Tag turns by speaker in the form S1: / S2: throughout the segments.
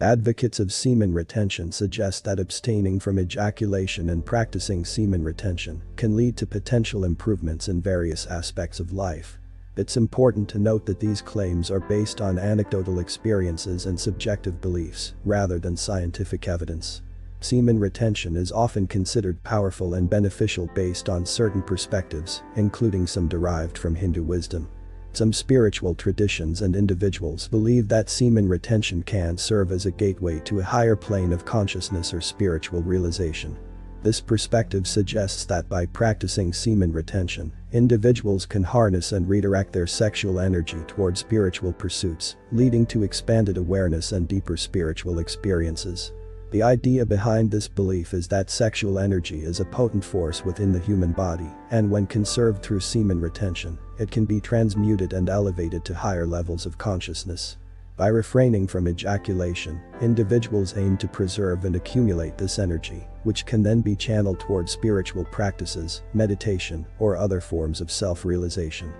S1: Advocates of semen retention suggest that abstaining from ejaculation and practicing semen retention can lead to potential improvements in various aspects of life. It's important to note that these claims are based on anecdotal experiences and subjective beliefs, rather than scientific evidence. Semen retention is often considered powerful and beneficial based on certain perspectives, including some derived from Hindu wisdom. Some spiritual traditions and individuals believe that semen retention can serve as a gateway to a higher plane of consciousness or spiritual realization. This perspective suggests that by practicing semen retention, individuals can harness and redirect their sexual energy toward spiritual pursuits, leading to expanded awareness and deeper spiritual experiences. The idea behind this belief is that sexual energy is a potent force within the human body, and when conserved through semen retention, it can be transmuted and elevated to higher levels of consciousness. By refraining from ejaculation, individuals aim to preserve and accumulate this energy, which can then be channeled toward spiritual practices, meditation, or other forms of self-realization.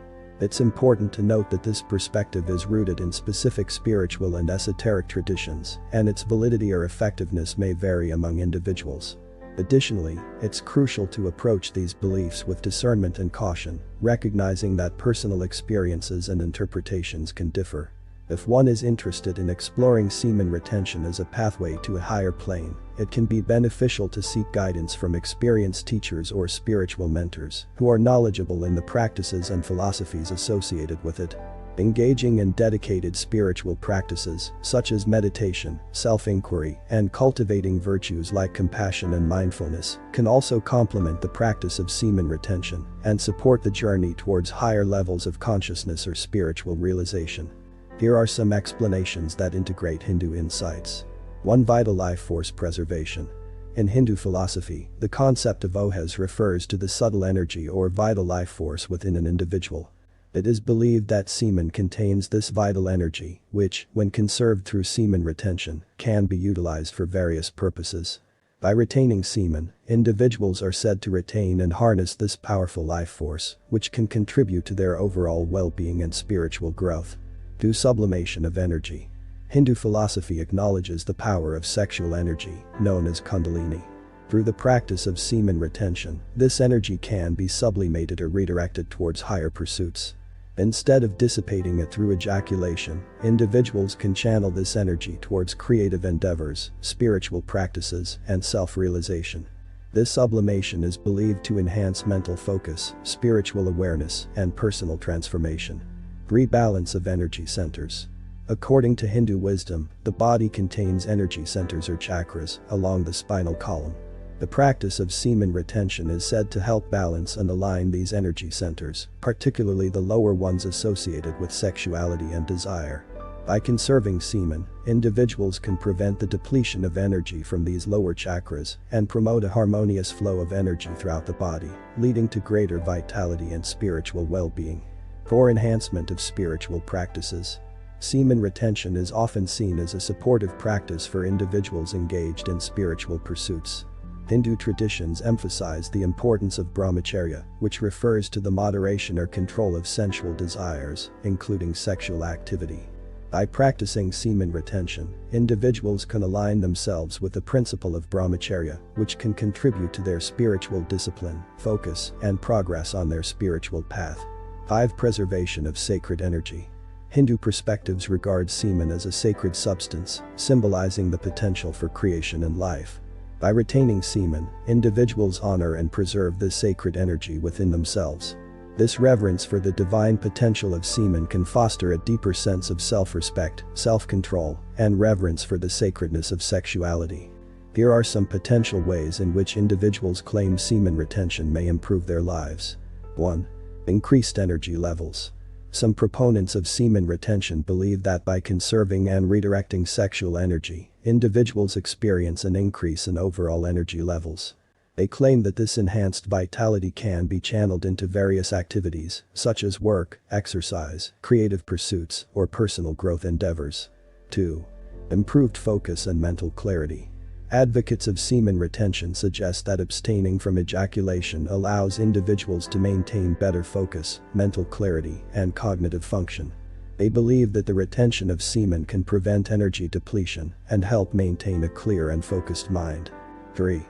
S1: It's important to note that this perspective is rooted in specific spiritual and esoteric traditions, and its validity or effectiveness may vary among individuals. Additionally, it's crucial to approach these beliefs with discernment and caution, recognizing that personal experiences and interpretations can differ. If one is interested in exploring semen retention as a pathway to a higher plane, it can be beneficial to seek guidance from experienced teachers or spiritual mentors who are knowledgeable in the practices and philosophies associated with it. Engaging in dedicated spiritual practices, such as meditation, self-inquiry, and cultivating virtues like compassion and mindfulness, can also complement the practice of semen retention and support the journey towards higher levels of consciousness or spiritual realization. Here are some explanations that integrate Hindu insights. 1. Vital life force preservation. In Hindu philosophy, the concept of ojas refers to the subtle energy or vital life force within an individual. It is believed that semen contains this vital energy, which, when conserved through semen retention, can be utilized for various purposes. By retaining semen, individuals are said to retain and harness this powerful life force, which can contribute to their overall well-being and spiritual growth. 2. Sublimation of energy. Hindu philosophy acknowledges the power of sexual energy, known as kundalini. Through the practice of semen retention, this energy can be sublimated or redirected towards higher pursuits. Instead of dissipating it through ejaculation, individuals can channel this energy towards creative endeavors, spiritual practices, and self-realization. This sublimation is believed to enhance mental focus, spiritual awareness, and personal transformation. Rebalance of energy centers. According to Hindu wisdom, the body contains energy centers or chakras along the spinal column. The practice of semen retention is said to help balance and align these energy centers, particularly the lower ones associated with sexuality and desire. By conserving semen, individuals can prevent the depletion of energy from these lower chakras and promote a harmonious flow of energy throughout the body, leading to greater vitality and spiritual well-being. 4. Enhancement of spiritual practices. Semen retention is often seen as a supportive practice for individuals engaged in spiritual pursuits. Hindu traditions emphasize the importance of brahmacharya, which refers to the moderation or control of sensual desires, including sexual activity. By practicing semen retention, individuals can align themselves with the principle of brahmacharya, which can contribute to their spiritual discipline, focus, and progress on their spiritual path. 5. Preservation of sacred energy. Hindu perspectives regard semen as a sacred substance, symbolizing the potential for creation and life. By retaining semen, individuals honor and preserve this sacred energy within themselves. This reverence for the divine potential of semen can foster a deeper sense of self-respect, self-control, and reverence for the sacredness of sexuality. Here are some potential ways in which individuals claim semen retention may improve their lives. 1. Increased energy levels. Some proponents of semen retention believe that by conserving and redirecting sexual energy, individuals experience an increase in overall energy levels. They claim that this enhanced vitality can be channeled into various activities, such as work, exercise, creative pursuits, or personal growth endeavors. 2. Improved focus and mental clarity. Advocates of semen retention suggest that abstaining from ejaculation allows individuals to maintain better focus, mental clarity, and cognitive function. They believe that the retention of semen can prevent energy depletion and help maintain a clear and focused mind. 3.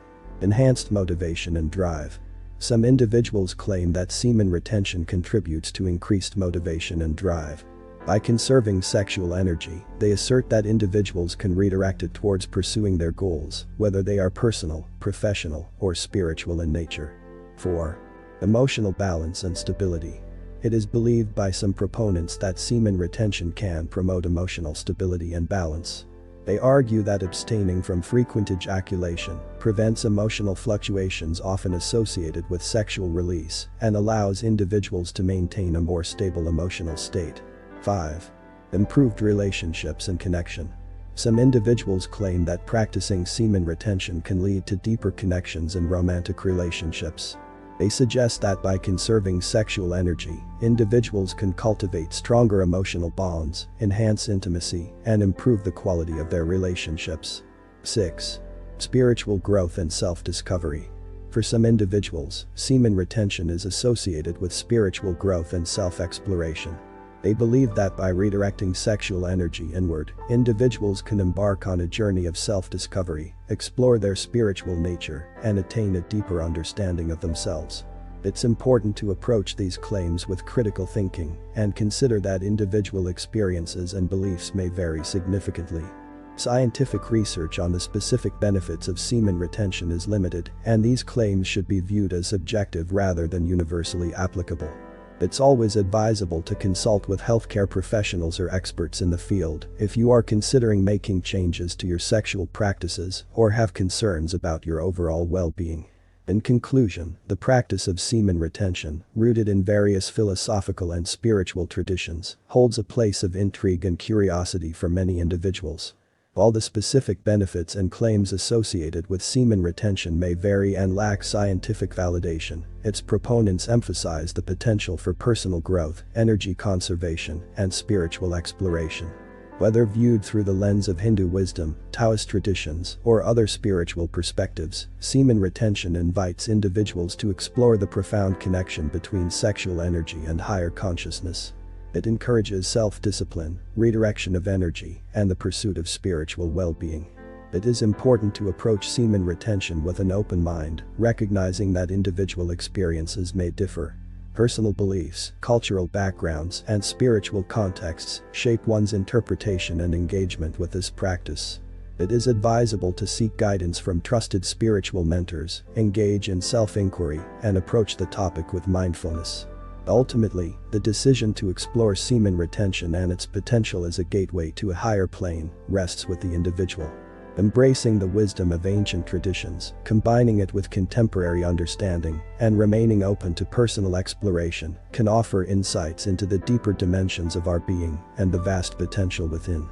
S1: Enhanced motivation and drive. Some individuals claim that semen retention contributes to increased motivation and drive. By conserving sexual energy, they assert that individuals can redirect it towards pursuing their goals, whether they are personal, professional, or spiritual in nature. 4. Emotional balance and stability. It is believed by some proponents that semen retention can promote emotional stability and balance. They argue that abstaining from frequent ejaculation prevents emotional fluctuations often associated with sexual release and allows individuals to maintain a more stable emotional state. 5. Improved relationships and connection. Some individuals claim that practicing semen retention can lead to deeper connections in romantic relationships. They suggest that by conserving sexual energy, individuals can cultivate stronger emotional bonds, enhance intimacy, and improve the quality of their relationships. 6. Spiritual growth and self-discovery. For some individuals, semen retention is associated with spiritual growth and self-exploration. They believe that by redirecting sexual energy inward, individuals can embark on a journey of self-discovery, explore their spiritual nature, and attain a deeper understanding of themselves. It's important to approach these claims with critical thinking and consider that individual experiences and beliefs may vary significantly. Scientific research on the specific benefits of semen retention is limited, and these claims should be viewed as subjective rather than universally applicable. It's always advisable to consult with healthcare professionals or experts in the field if you are considering making changes to your sexual practices or have concerns about your overall well-being. In conclusion, the practice of semen retention, rooted in various philosophical and spiritual traditions, holds a place of intrigue and curiosity for many individuals. While the specific benefits and claims associated with semen retention may vary and lack scientific validation, its proponents emphasize the potential for personal growth, energy conservation, and spiritual exploration. Whether viewed through the lens of Hindu wisdom, Taoist traditions, or other spiritual perspectives, semen retention invites individuals to explore the profound connection between sexual energy and higher consciousness. It encourages self-discipline, redirection of energy, and the pursuit of spiritual well-being. It is important to approach semen retention with an open mind, recognizing that individual experiences may differ. Personal beliefs, cultural backgrounds, and spiritual contexts shape one's interpretation and engagement with this practice. It is advisable to seek guidance from trusted spiritual mentors, engage in self-inquiry, and approach the topic with mindfulness. Ultimately, the decision to explore semen retention and its potential as a gateway to a higher plane rests with the individual. Embracing the wisdom of ancient traditions, combining it with contemporary understanding, and remaining open to personal exploration can offer insights into the deeper dimensions of our being and the vast potential within.